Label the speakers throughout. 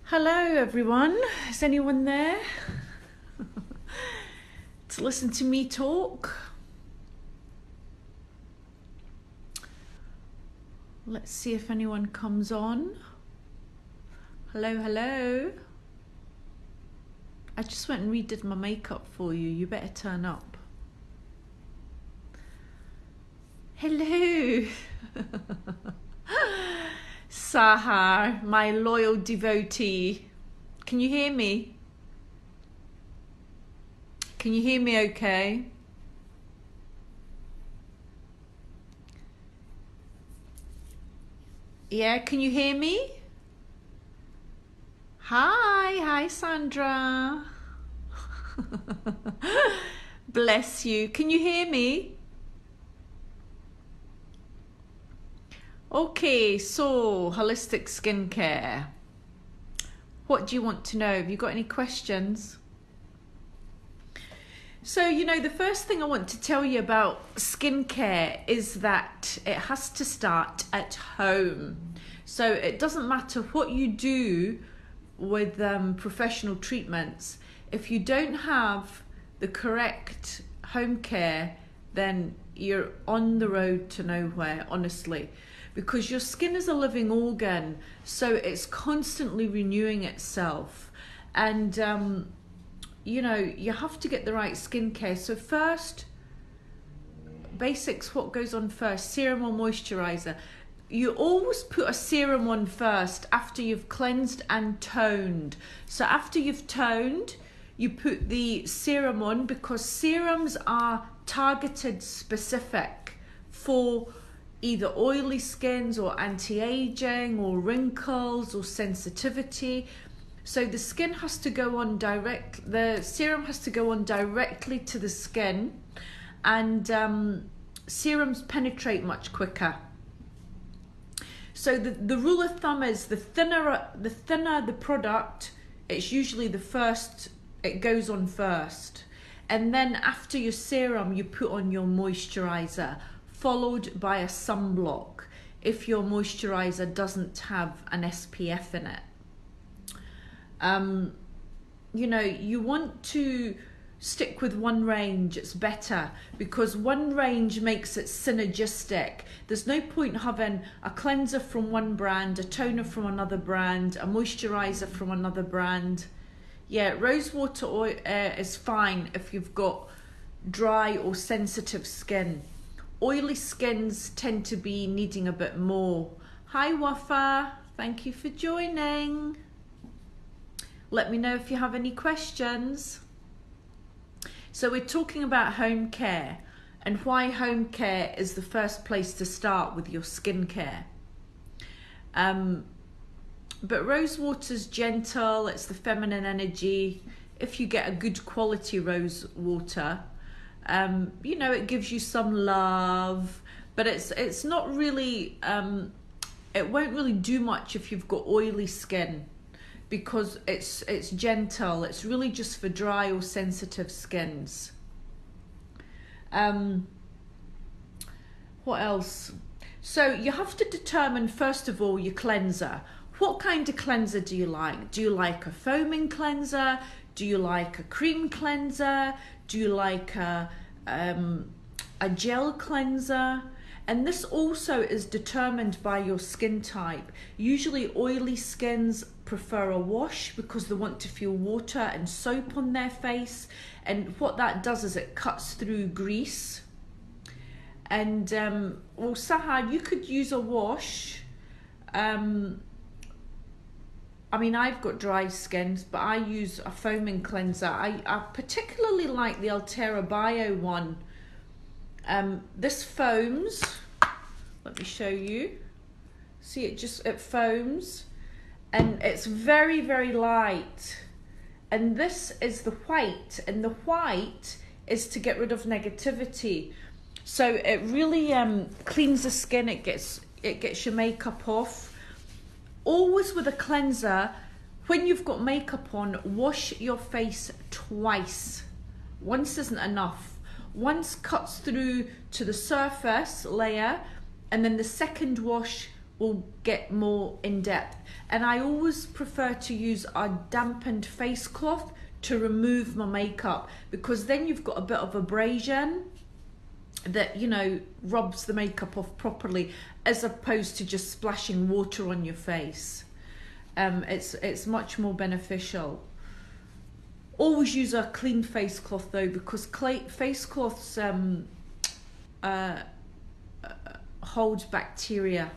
Speaker 1: Hello everyone, is anyone there to listen to me talk? Let's see if anyone comes on. Hello, hello. I just went and redid my makeup for you, you better turn up. Hello. Sahar, my loyal devotee. Can you hear me? Can you hear me okay? Yeah, can you hear me? Hi Sandra. Bless you. Can you hear me? Okay, so holistic skincare. What do you want to know? Have you got any questions? So, the first thing I want to tell you about skincare is that it has to start at home. So it doesn't matter what you do with professional treatments. If you don't have the correct home care, then you're on the road to nowhere, honestly. Because your skin is a living organ, so it's constantly renewing itself. And, you have to get the right skincare. So first, basics, what goes on first? Serum or moisturizer? You always put a serum on first after you've cleansed and toned. So after you've toned, you put the serum on because serums are targeted specific for either oily skins or anti-aging or wrinkles or sensitivity. So the skin has to go on the serum has to go on directly to the skin, and serums penetrate much quicker. So the rule of thumb is the thinner the product, it's usually it goes on first. And then after your serum, you put on your moisturizer, followed by a sunblock if your moisturizer doesn't have an SPF in it. You want to stick with one range, it's better, because one range makes it synergistic. There's no point having a cleanser from one brand, a toner from another brand, a moisturizer from another brand. Yeah, rosewater oil is fine if you've got dry or sensitive skin. Oily skins tend to be needing a bit more. Hi Wafa, thank you for joining. Let me know if you have any questions. So we're talking about home care and why home care is the first place to start with your skincare. But rosewater's gentle, it's the feminine energy. If you get a good quality rose water, it gives you some love, but it's not really, it won't really do much if you've got oily skin, because it's gentle. It's really just for dry or sensitive skins. What else? So you have to determine, first of all, your cleanser. What kind of cleanser do you like? Do you like a foaming cleanser? Do you like a cream cleanser? Do you like a gel cleanser? And this also is determined by your skin type. Usually oily skins prefer a wash because they want to feel water and soap on their face. And what that does is it cuts through grease. And, Sahar, you could use a wash. I've got dry skin, but I use a foaming cleanser. I particularly like the Altera Bio one. This foams. Let me show you. See, it foams, and it's very, very light. And this is the white, and the white is to get rid of negativity. So it really cleans the skin. It gets your makeup off. Always with a cleanser, when you've got makeup on, wash your face twice. Once isn't enough. Once cuts through to the surface layer, and then the second wash will get more in depth. And I always prefer to use a dampened face cloth to remove my makeup, because then you've got a bit of abrasion that, you know, rubs the makeup off properly, as opposed to just splashing water on your face. It's much more beneficial. Always use a clean face cloth though, because face cloths hold bacteria.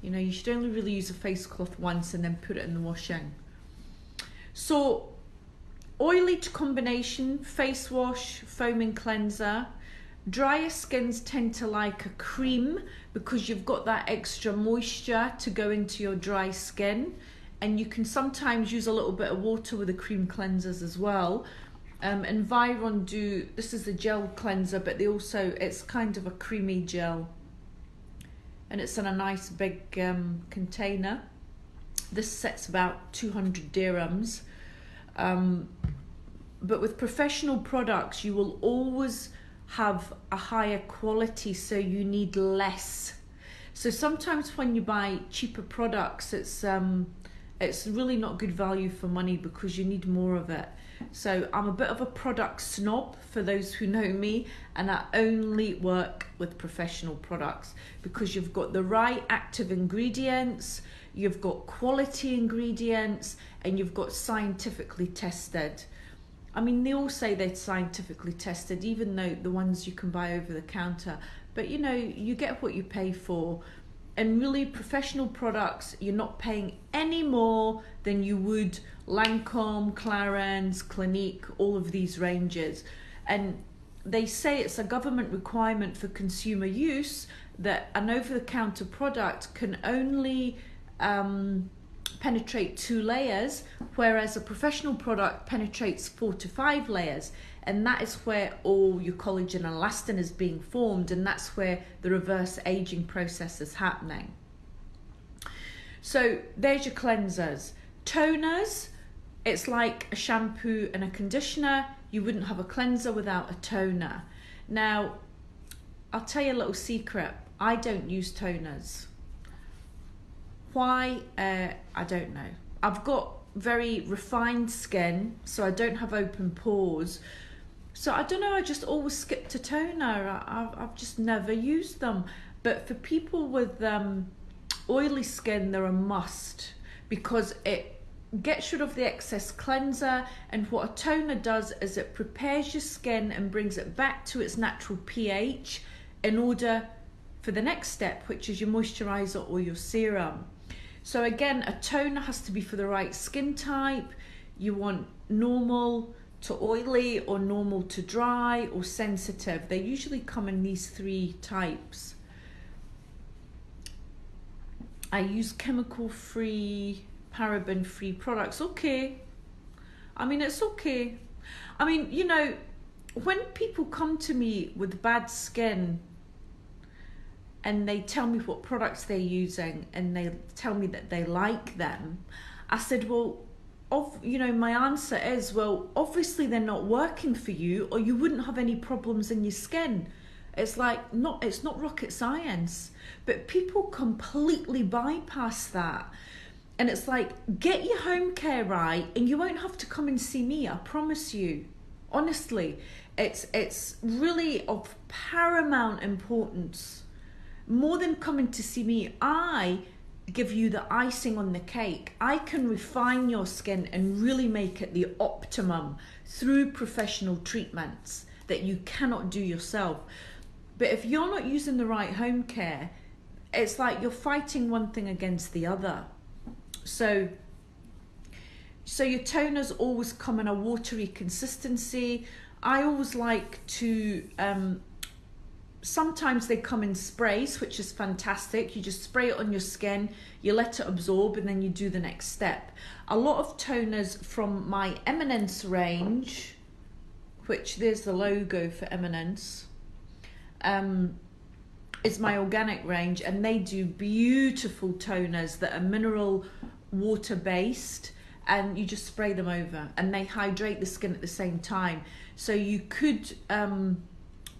Speaker 1: You know, you should only really use a face cloth once and then put it in the washing. So, oily to combination, face wash, foaming cleanser. Drier skins tend to like a cream because you've got that extra moisture to go into your dry skin. And you can sometimes use a little bit of water with the cream cleansers as well. And Viron do, this is a gel cleanser, but they also, it's kind of a creamy gel. And it's in a nice big container. This set's about 200 dirhams. But with professional products, you will always have a higher quality, so you need less. So sometimes when you buy cheaper products, it's really not good value for money because you need more of it. So I'm a bit of a product snob, for those who know me, and I only work with professional products because you've got the right active ingredients, you've got quality ingredients, and you've got scientifically tested. I mean, they all say they're scientifically tested, even though the ones you can buy over the counter. But you know, you get what you pay for. And really, professional products, you're not paying any more than you would Lancome, Clarins, Clinique, all of these ranges. And they say it's a government requirement for consumer use that an over-the-counter product can only penetrate 2 layers, whereas a professional product penetrates 4 to 5 layers. And that is where all your collagen and elastin is being formed, and that's where the reverse aging process is happening. So there's your cleansers. Toners, it's like a shampoo and a conditioner. You wouldn't have a cleanser without a toner. Now, I'll tell you a little secret. I don't use toners. Why? I don't know. I've got very refined skin, so I don't have open pores. So I don't know, I just always skip to toner. I've just never used them. But for people with oily skin, they're a must, because it gets rid of the excess cleanser, and what a toner does is it prepares your skin and brings it back to its natural pH in order for the next step, which is your moisturizer or your serum. So again, a toner has to be for the right skin type. You want normal to oily, or normal to dry, or sensitive. They usually come in these 3 types. I use chemical-free, paraben-free products. Okay. I mean, it's okay. I mean, you know, when people come to me with bad skin and they tell me what products they're using and they tell me that they like them, I said, well, my answer is, well, obviously they're not working for you, or you wouldn't have any problems in your skin. It's like, it's not rocket science. But people completely bypass that. And it's like, get your home care right and you won't have to come and see me, I promise you. Honestly, it's really of paramount importance. More than coming to see me, I give you the icing on the cake. I can refine your skin and really make it the optimum through professional treatments that you cannot do yourself. But if you're not using the right home care, it's like you're fighting one thing against the other. So your toners always come in a watery consistency. I always like to sometimes they come in sprays, which is fantastic. You just spray it on your skin, you let it absorb, and then you do the next step. A lot of toners from my Eminence range, which there's the logo for Eminence, is my organic range, and they do beautiful toners that are mineral water based, and you just spray them over and they hydrate the skin at the same time. So you could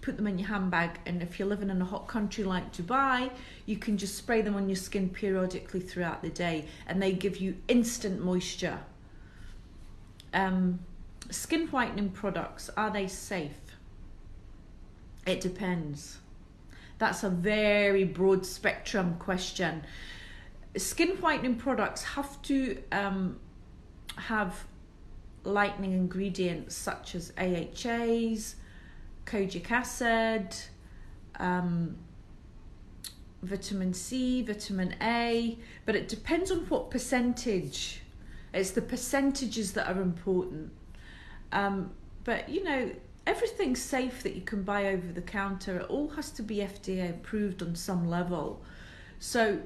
Speaker 1: put put them in your handbag, and if you're living in a hot country like Dubai, you can just spray them on your skin periodically throughout the day, and they give you instant moisture. Skin whitening products, are they safe? It depends. That's a very broad spectrum question. Skin whitening products have to have lightening ingredients such as AHAs, kojic acid, vitamin C, vitamin A, but it depends on what percentage. It's the percentages that are important. But you know, everything's safe that you can buy over the counter. It all has to be FDA approved on some level. So,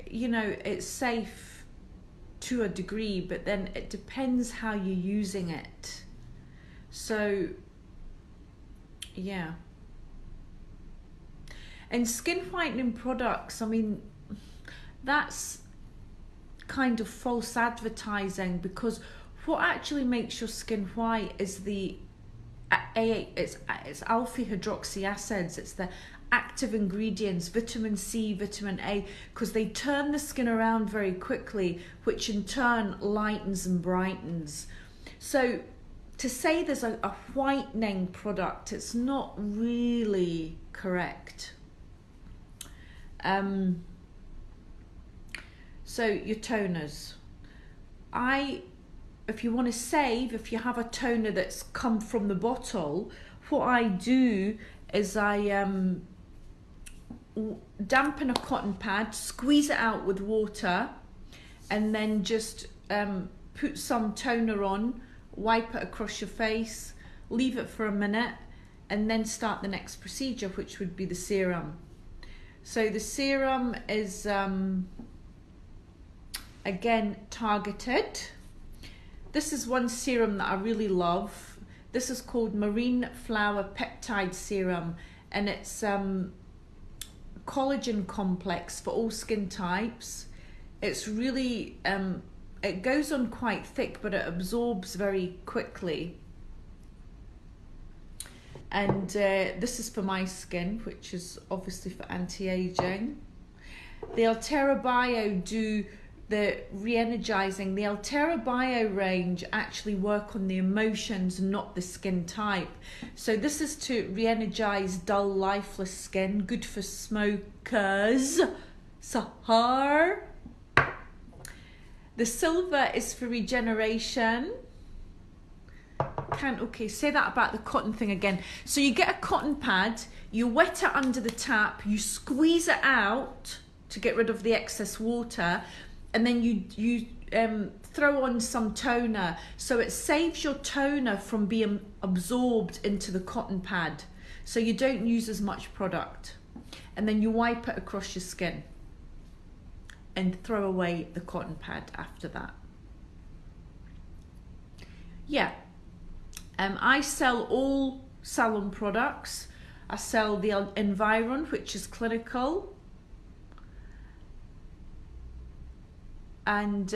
Speaker 1: you know, it's safe to a degree, but then it depends how you're using it. So, yeah. And skin whitening products, I mean, that's kind of false advertising, because what actually makes your skin white is it's alpha hydroxy acids. It's the active ingredients, vitamin C, vitamin A, because they turn the skin around very quickly, which in turn lightens and brightens. So to say there's a whitening product, it's not really correct. So your toners, if you want to save, if you have a toner that's come from the bottle, what I do is I dampen a cotton pad, squeeze it out with water, and then just put some toner on, wipe it across your face, leave it for a minute, and then start the next procedure, which would be the serum. So the serum is again targeted. This is one serum that I really love. This is called Marine Flower Peptide Serum, and it's collagen complex for all skin types. It's really, it goes on quite thick, but it absorbs very quickly. And this is for my skin, which is obviously for anti-aging. The Altera Bio do the re-energizing. The Altera Bio range actually work on the emotions, not the skin type. So this is to re-energize dull, lifeless skin, good for smokers. Sahar. The silver is for regeneration. Okay, say that about the cotton thing again. So you get a cotton pad, you wet it under the tap, you squeeze it out to get rid of the excess water, and then you throw on some toner, so it saves your toner from being absorbed into the cotton pad, so you don't use as much product. And then you wipe it across your skin and throw away the cotton pad after that. Yeah, I sell all salon products. I sell the Environ, which is clinical, and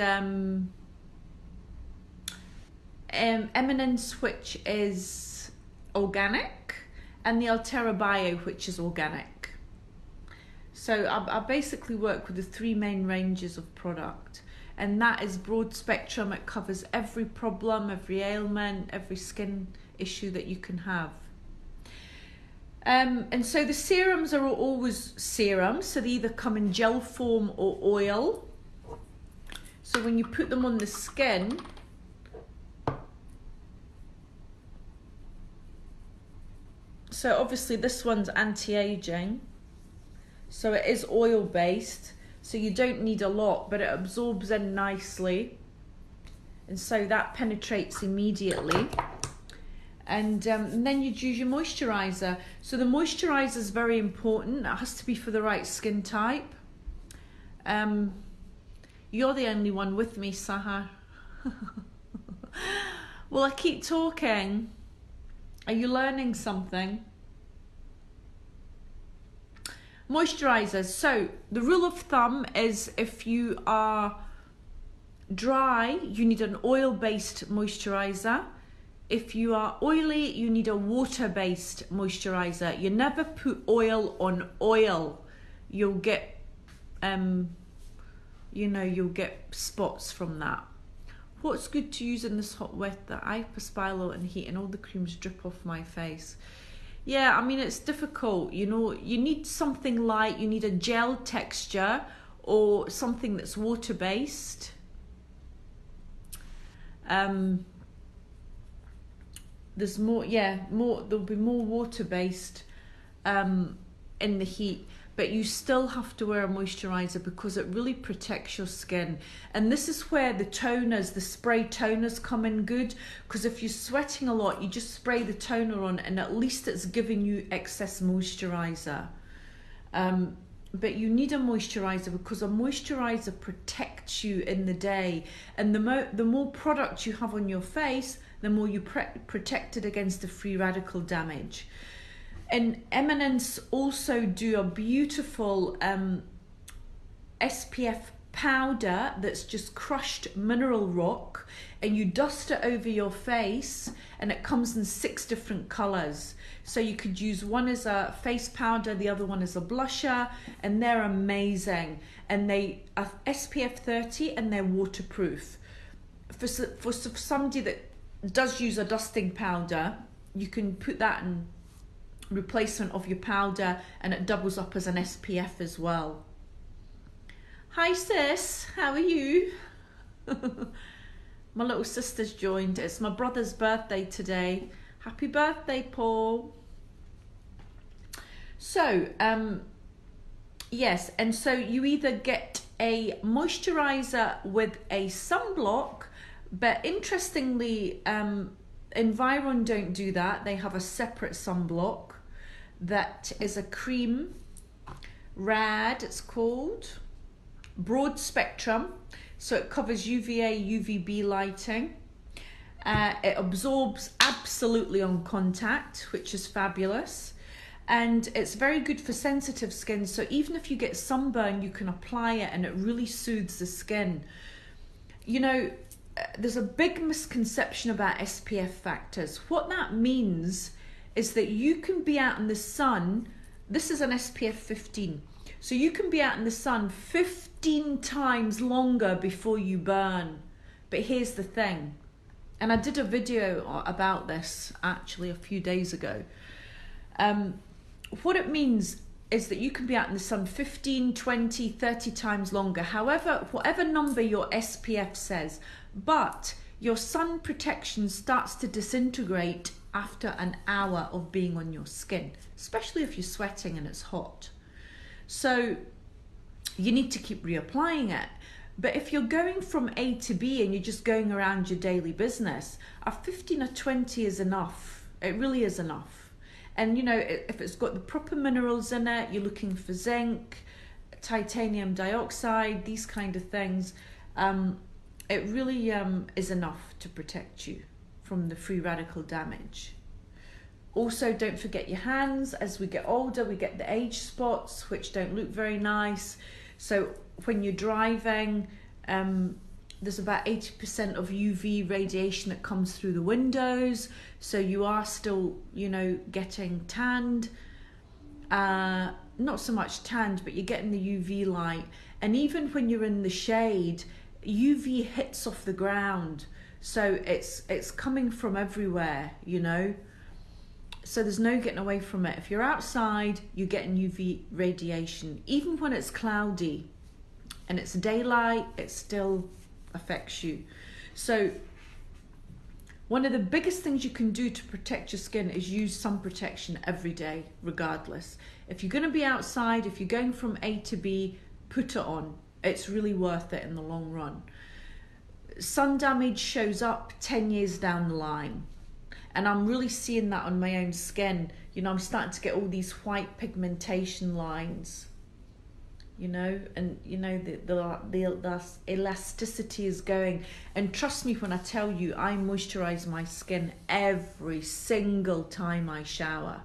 Speaker 1: Eminence, which is organic, and the Altera Bio, which is organic. So I basically work with the three main ranges of product, and that is broad spectrum. It covers every problem, every ailment, every skin issue that you can have. And so the serums are always serums, so they either come in gel form or oil. So when you put them on the skin, so obviously this one's anti-aging, so it is oil based, so you don't need a lot, but it absorbs in nicely, and so that penetrates immediately. And then you'd use your moisturizer. So the moisturizer is very important. It has to be for the right skin type. You're the only one with me, Sahar. Well, I keep talking. Are you learning something? Moisturizers. So the rule of thumb is if you are dry, you need an oil-based moisturizer. If you are oily, you need a water-based moisturizer. You never put oil on oil. You'll get, you'll get spots from that. What's good to use in this hot weather? Hyperspilo and heat, and all the creams drip off my face. Yeah, I mean, it's difficult, you need something light, you need a gel texture or something that's water-based. There's there'll be more water-based in the heat, but you still have to wear a moisturizer because it really protects your skin. And this is where the toners, the spray toners come in good, because if you're sweating a lot, you just spray the toner on and at least it's giving you excess moisturizer. But you need a moisturizer because a moisturizer protects you in the day, and the more product you have on your face, the more you protected against the free radical damage. And Eminence also do a beautiful SPF powder that's just crushed mineral rock, and you dust it over your face, and it comes in 6 different colors. So you could use one as a face powder, the other one as a blusher, and they're amazing. And they are SPF 30 and they're waterproof. For somebody that does use a dusting powder, you can put that in replacement of your powder, and it doubles up as an SPF as well. Hi sis, how are you? My little sister's joined. It's my brother's birthday today. Happy birthday, Paul. So yes, and so you either get a moisturizer with a sunblock, but interestingly Environ don't do that. They have a separate sunblock that is a cream, RAD it's called, broad spectrum, so it covers UVA, UVB lighting. It absorbs absolutely on contact, which is fabulous, and it's very good for sensitive skin, so even if you get sunburn you can apply it and it really soothes the skin. There's a big misconception about SPF factors. What that means is that you can be out in the sun, this is an SPF 15, so you can be out in the sun 15 times longer before you burn. But here's the thing, and I did a video about this actually a few days ago. What it means is that you can be out in the sun 15, 20, 30 times longer, however, whatever number your SPF says, but your sun protection starts to disintegrate after an hour of being on your skin, especially if you're sweating and it's hot. So you need to keep reapplying it. But if you're going from A to B and you're just going around your daily business, a 15 or 20 is enough. It really is enough. And if it's got the proper minerals in it, you're looking for zinc, titanium dioxide, these kind of things, it really is enough to protect you from the free radical damage. Also, don't forget your hands. As we get older, we get the age spots, which don't look very nice. So when you're driving, there's about 80% of UV radiation that comes through the windows. So you are still, getting tanned. Not so much tanned, but you're getting the UV light. And even when you're in the shade, UV hits off the ground. So it's coming from everywhere, So there's no getting away from it. If you're outside, you're getting UV radiation. Even when it's cloudy and it's daylight, it still affects you. So one of the biggest things you can do to protect your skin is use sun protection every day, regardless. If you're going to be outside, if you're going from A to B, put it on. It's really worth it in the long run. Sun damage shows up 10 years down the line. And I'm really seeing that on my own skin. I'm starting to get all these white pigmentation lines, and the elasticity is going. And trust me when I tell you, I moisturize my skin every single time I shower.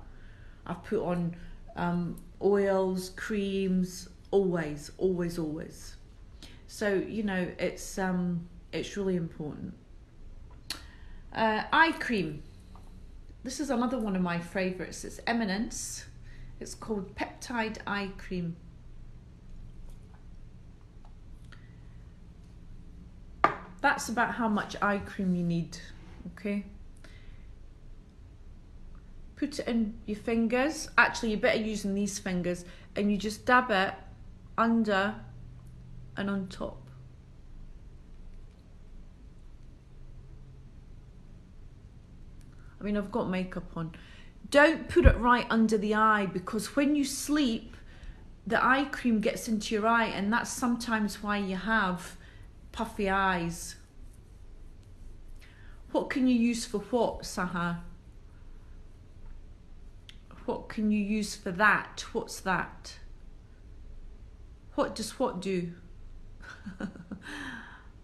Speaker 1: I've put on oils, creams, always. So, it's really important. Eye cream. This is another one of my favourites. It's Eminence. It's called Peptide Eye Cream. That's about how much eye cream you need, okay? Put it in your fingers. Actually, you're better using these fingers. And you just dab it under and on top. I mean, I've got makeup on. Don't put it right under the eye, because when you sleep, the eye cream gets into your eye, and that's sometimes why you have puffy eyes. What can you use for what, Saha? What can you use for that? What's that? What does what do?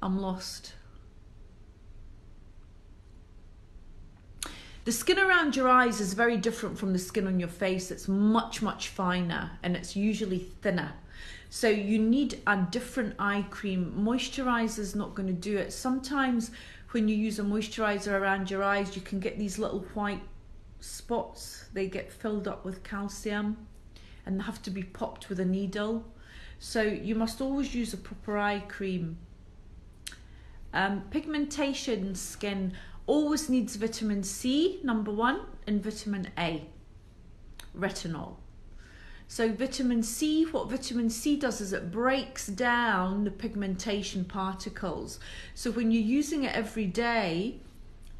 Speaker 1: I'm lost. The skin around your eyes is very different from the skin on your face. It's much, much finer, and it's usually thinner. So you need a different eye cream. Moisturizer is not going to do it. Sometimes when you use a moisturizer around your eyes, you can get these little white spots. They get filled up with calcium and they have to be popped with a needle. So you must always use a proper eye cream. Pigmentation skin always needs vitamin C, number one, and vitamin A, retinol. So vitamin C, what vitamin C does is it breaks down the pigmentation particles. So when you're using it every day,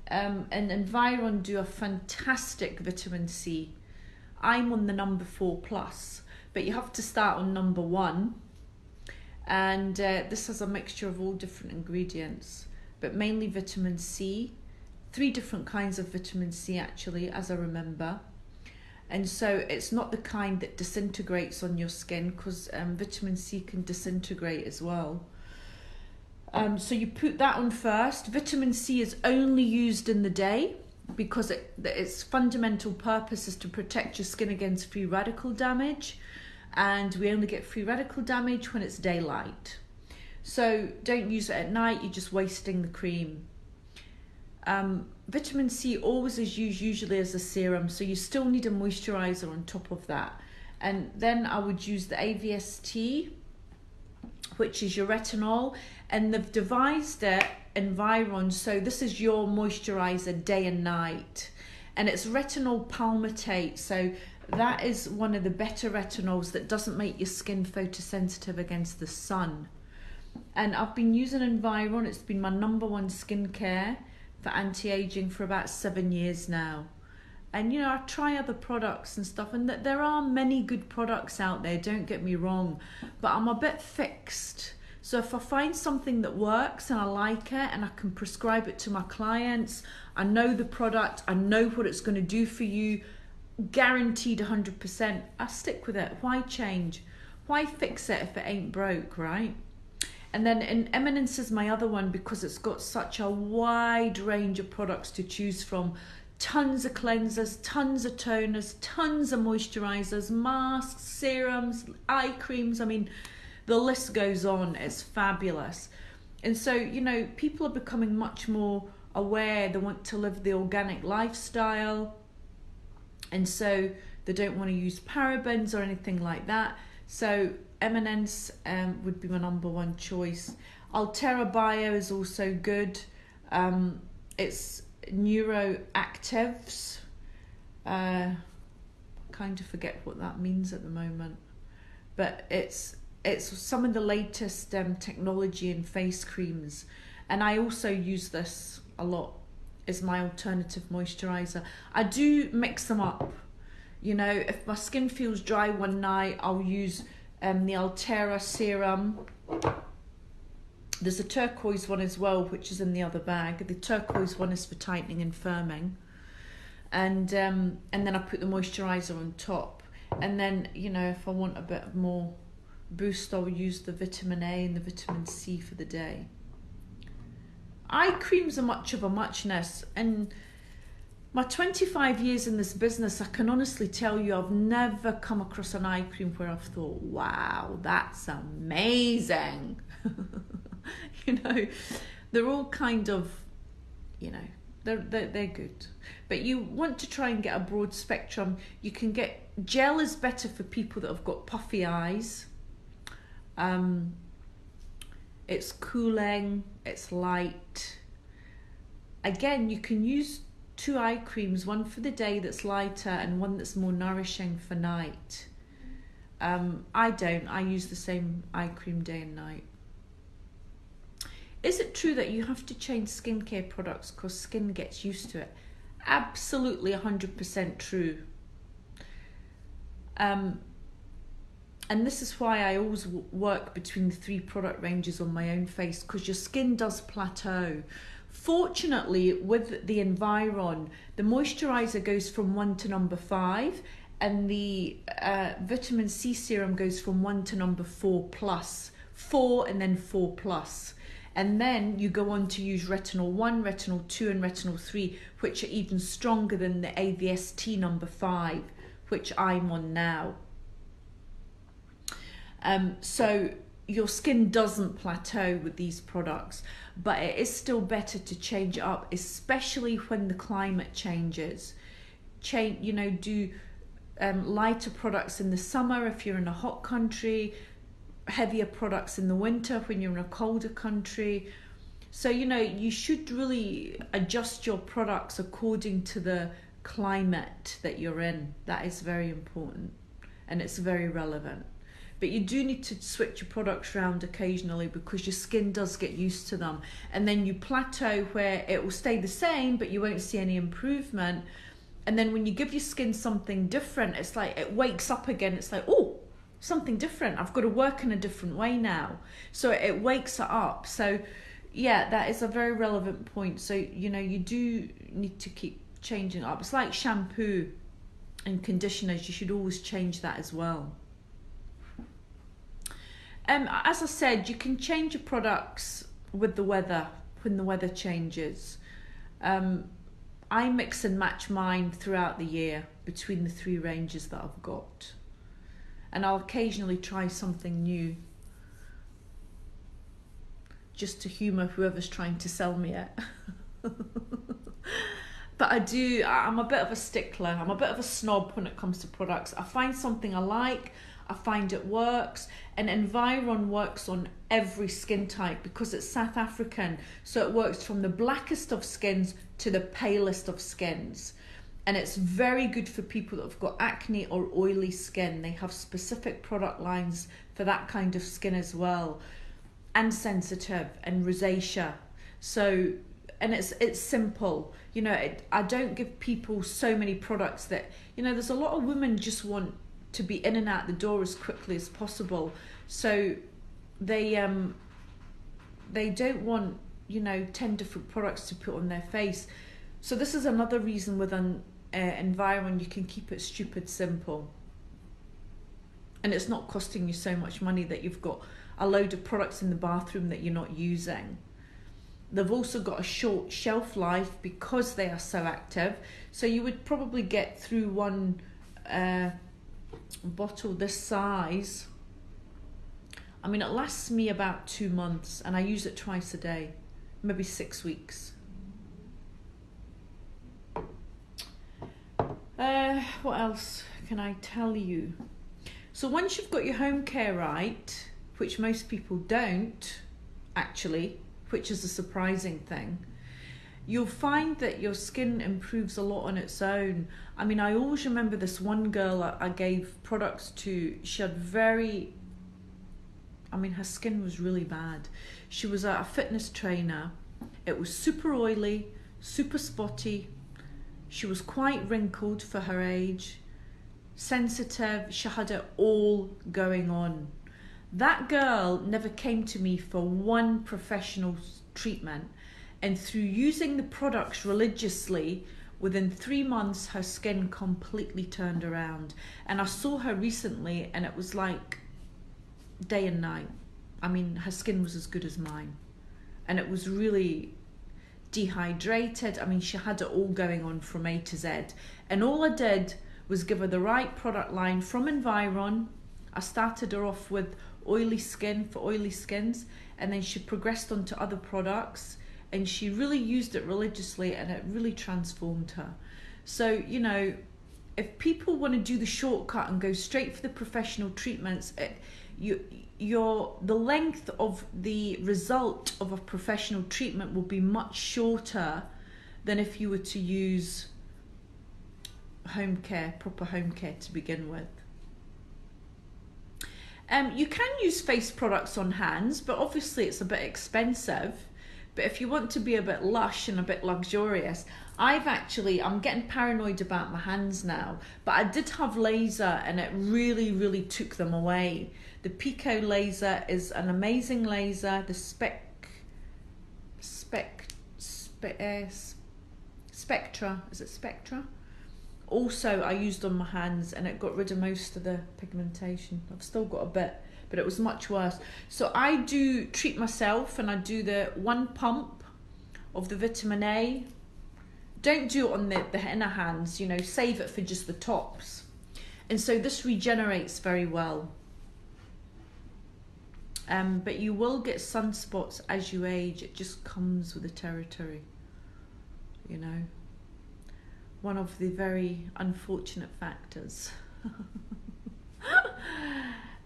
Speaker 1: and Environ do a fantastic vitamin C. I'm on the number 4+, but you have to start on number 1. And this has a mixture of all different ingredients, but mainly vitamin C. 3 different kinds of vitamin C actually, as I remember. And so it's not the kind that disintegrates on your skin, because vitamin C can disintegrate as well. So you put that on first. Vitamin C is only used in the day because its fundamental purpose is to protect your skin against free radical damage. And we only get free radical damage when it's daylight. So don't use it at night, you're just wasting the cream. Vitamin C always is used usually as a serum, so you still need a moisturizer on top of that. And then I would use the AVST, which is your retinol, and they've devised it Environ, so this is your moisturizer day and night, and it's retinol palmitate, so that is one of the better retinols that doesn't make your skin photosensitive against the sun. And I've been using Environ. It's been my number 1 skincare for anti-aging for about 7 years now. And you know, I try other products and stuff, and that there are many good products out there, don't get me wrong, but I'm a bit fixed. So if I find something that works and I like it and I can prescribe it to my clients, I know the product, I know what it's going to do for you, guaranteed 100%, I stick with it. Why change? Why fix it if it ain't broke, right? And then Eminence is my other one because it's got such a wide range of products to choose from. Tons of cleansers, tons of toners, tons of moisturizers, masks, serums, eye creams. I mean, the list goes on. It's fabulous. And so, you know, people are becoming much more aware. They want to live the organic lifestyle. And so they don't want to use parabens or anything like that. So Eminence would be my number 1 choice. Altera Bio is also good. It's neuroactives. Kind of forget what that means at the moment. But it's some of the latest technology in face creams. And I also use this a lot as my alternative moisturizer. I do mix them up. You know, if my skin feels dry one night, I'll use the Altera serum. There's a turquoise one as well, which is in the other bag. The turquoise one is for tightening and firming. And then I put the moisturizer on top. And then, you know, if I want a bit more boost, I'll use the vitamin A and the vitamin C for the day. Eye creams are much of a muchness, and my 25 years in this business, I can honestly tell you I've never come across an eye cream where I've thought, wow, that's amazing. You know, they're all kind of, you know, They're good. But you want to try and get a broad spectrum. You can get, gel is better for people that have got puffy eyes. It's cooling, it's light. Again, you can use 2 eye creams, one for the day that's lighter and one that's more nourishing for night. I use the same eye cream day and night. Is it true that you have to change skincare products because skin gets used to it? Absolutely 100% true. And this is why I always work between the 3 product ranges on my own face, because your skin does plateau. Fortunately, with the Environ, the moisturiser goes from 1 to number 5, and the vitamin C serum goes from 1 to number 4 plus, 4 and then 4 plus. And then you go on to use retinol 1, retinol 2 and retinol 3, which are even stronger than the AVST number 5, which I'm on now. So your skin doesn't plateau with these products, but it is still better to change it up, especially when the climate changes. Do lighter products in the summer if you're in a hot country, heavier products in the winter when you're in a colder country. So you should really adjust your products according to the climate that you're in. That is very important, and it's very relevant. But you do need to switch your products around occasionally, because your skin does get used to them, and then you plateau where it will stay the same but you won't see any improvement. And then when you give your skin something different, it's like it wakes up again. It's like, oh, something different, I've got to work in a different way now. So it wakes it up. So yeah, that is a very relevant point. So you do need to keep changing it up. It's like shampoo and conditioners, you should always change that as well. As I said, you can change your products with the weather, when the weather changes. I mix and match mine throughout the year between the 3 ranges that I've got. And I'll occasionally try something new, just to humour whoever's trying to sell me it. But I'm a bit of a stickler. I'm a bit of a snob when it comes to products. I find something I like, I find it works, and Environ works on every skin type because it's South African, so it works from the blackest of skins to the palest of skins. And it's very good for people that have got acne or oily skin. They have specific product lines for that kind of skin as well, and sensitive and rosacea. So, and it's simple. I don't give people so many products that, there's a lot of women just want to be in and out the door as quickly as possible. So they don't want 10 different products to put on their face. So this is another reason with an Environ you can keep it stupid simple, and it's not costing you so much money that you've got a load of products in the bathroom that you're not using. They've also got a short shelf life because they are so active, so you would probably get through one bottle this size. I mean, it lasts me about 2 months, and I use it twice a day, maybe 6 weeks. What else can I tell you? So once you've got your home care right, which most people don't actually, which is a surprising thing, you'll find that your skin improves a lot on its own. I mean, I always remember this one girl I gave products to. She had her skin was really bad. She was a fitness trainer. It was super oily, super spotty. She was quite wrinkled for her age, sensitive. She had it all going on. That girl never came to me for one professional treatment, and through using the products religiously, within 3 months her skin completely turned around. And I saw her recently, and it was like day and night. I mean, her skin was as good as mine, and it was really dehydrated. I mean, she had it all going on from A to Z, and all I did was give her the right product line from Environ. I started her off with oily skin for oily skins, and then she progressed onto other products, and she really used it religiously, and it really transformed her. So, you know, if people want to do the shortcut and go straight for the professional treatments, the length of the result of a professional treatment will be much shorter than if you were to use home care, proper home care to begin with. You can use face products on hands, but obviously it's a bit expensive. But if you want to be a bit lush and a bit luxurious, I'm getting paranoid about my hands now, but I did have laser and it really, really took them away. The Pico laser is an amazing laser. The Spectra, is it Spectra? Also, I used on my hands and it got rid of most of the pigmentation. I've still got a bit, but it was much worse. So I do treat myself, and I do the 1 pump of the vitamin A. Don't do it on the inner hands, you know, save it for just the tops. And so this regenerates very well. But you will get sunspots as you age. It just comes with the territory, you know. One of the very unfortunate factors.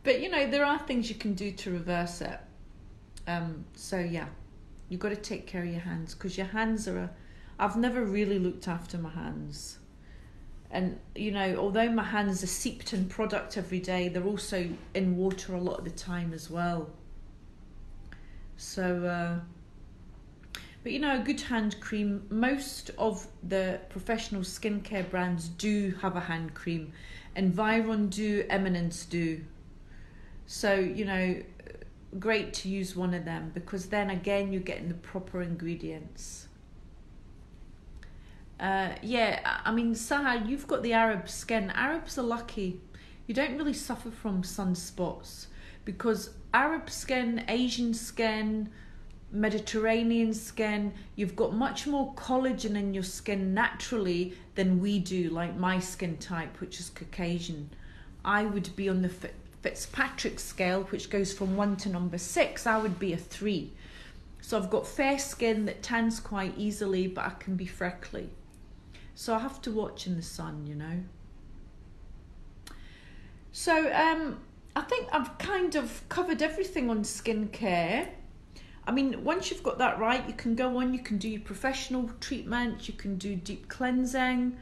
Speaker 1: But you know, there are things you can do to reverse it. So yeah, you've got to take care of your hands, because your hands are I've never really looked after my hands. And you know, although my hands are steeped in product every day, they're also in water a lot of the time as well. So but you know, a good hand cream, most of the professional skincare brands do have a hand cream. Environ do, Eminence do. So, you know, great to use one of them, because then again you're getting the proper ingredients. Yeah, I mean, Saha, you've got the Arab skin. Arabs are lucky. You don't really suffer from sunspots, because Arab skin, Asian skin, Mediterranean skin, you've got much more collagen in your skin naturally than we do, like my skin type, which is Caucasian. I would be on the Fitzpatrick scale, which goes from 1 to number 6. I would be a 3. So I've got fair skin that tans quite easily, but I can be freckly. So I have to watch in the sun, you know. So I think I've kind of covered everything on skincare. I mean, once you've got that right, you can go on, you can do your professional treatment, you can do deep cleansing.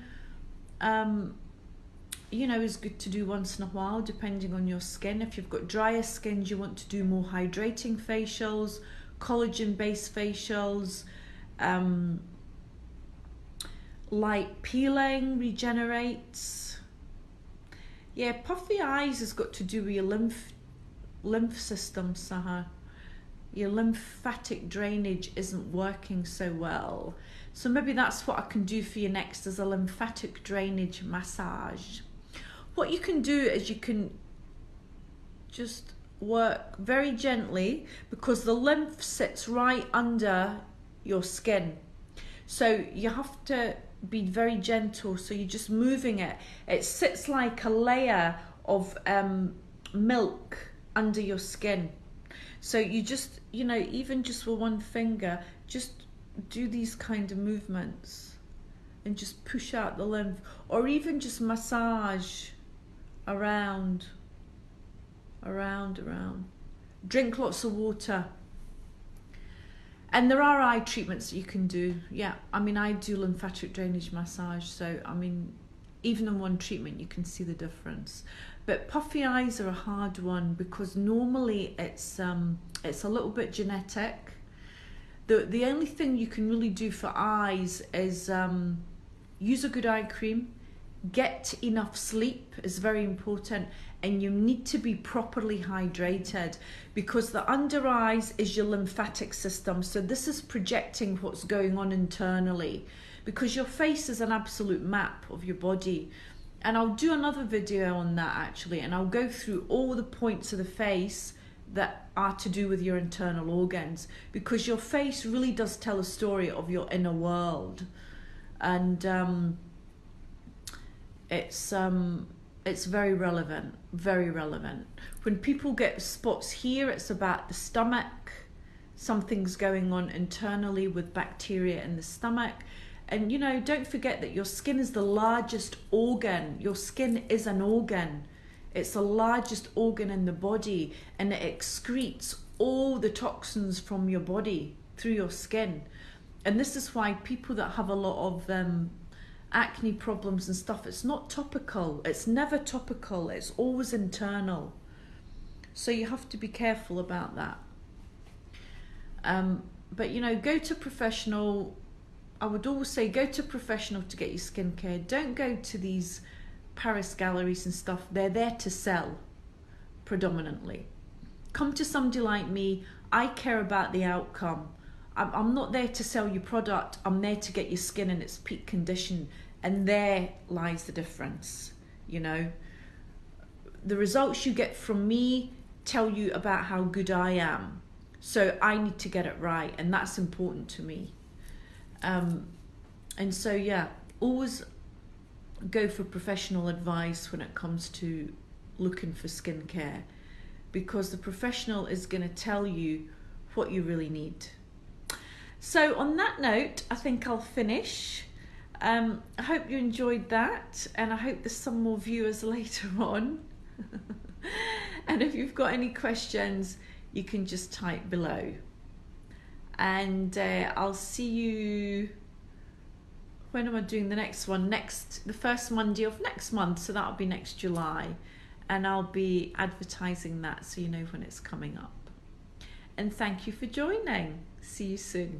Speaker 1: You know, it's good to do once in a while, depending on your skin. If you've got drier skin, you want to do more hydrating facials, collagen-based facials. Light peeling regenerates. Yeah, puffy eyes has got to do with your lymph system, Saha. Your lymphatic drainage isn't working so well. So maybe that's what I can do for you next, as a lymphatic drainage massage. What you can do is you can just work very gently, because the lymph sits right under your skin. So you have to be very gentle. So you're just moving it. It sits like a layer of milk under your skin. So you just, you know, even just with one finger, just do these kind of movements and just push out the lymph, or even just massage around. Drink lots of water. And there are eye treatments that you can do. Yeah, I mean, I do lymphatic drainage massage, so I mean, even in one treatment you can see the difference. But puffy eyes are a hard one, because normally it's a little bit genetic. The only thing you can really do for eyes is use a good eye cream, get enough sleep is very important, and you need to be properly hydrated, because the under eyes is your lymphatic system. So this is projecting what's going on internally, because your face is an absolute map of your body. And I'll do another video on that actually, and I'll go through all the points of the face that are to do with your internal organs, because your face really does tell a story of your inner world. And it's very relevant, very relevant. When people get spots here, it's about the stomach, something's going on internally with bacteria in the stomach. And you know, don't forget that your skin is the largest organ. Your skin is an organ. It's the largest organ in the body, and it excretes all the toxins from your body through your skin. And this is why people that have a lot of acne problems and stuff, it's not topical. It's never topical. It's always internal. So you have to be careful about that. But you know, go to professional. I would always say go to professional to get your skincare. Don't go to these Paris galleries and stuff. They're there to sell predominantly. Come to somebody like me. I care about the outcome. I'm not there to sell you product. I'm there to get your skin in its peak condition, and there lies the difference. You know, the results you get from me tell you about how good I am. So I need to get it right, and that's important to me. And so yeah, always go for professional advice when it comes to looking for skincare, because the professional is going to tell you what you really need. So on that note, I think I'll finish. I hope you enjoyed that, and I hope there's some more viewers later on. And if you've got any questions, you can just type below. And I'll see you, when am I doing the next one? The first Monday of next month, so that'll be next July. And I'll be advertising that so you know when it's coming up. And thank you for joining. See you soon.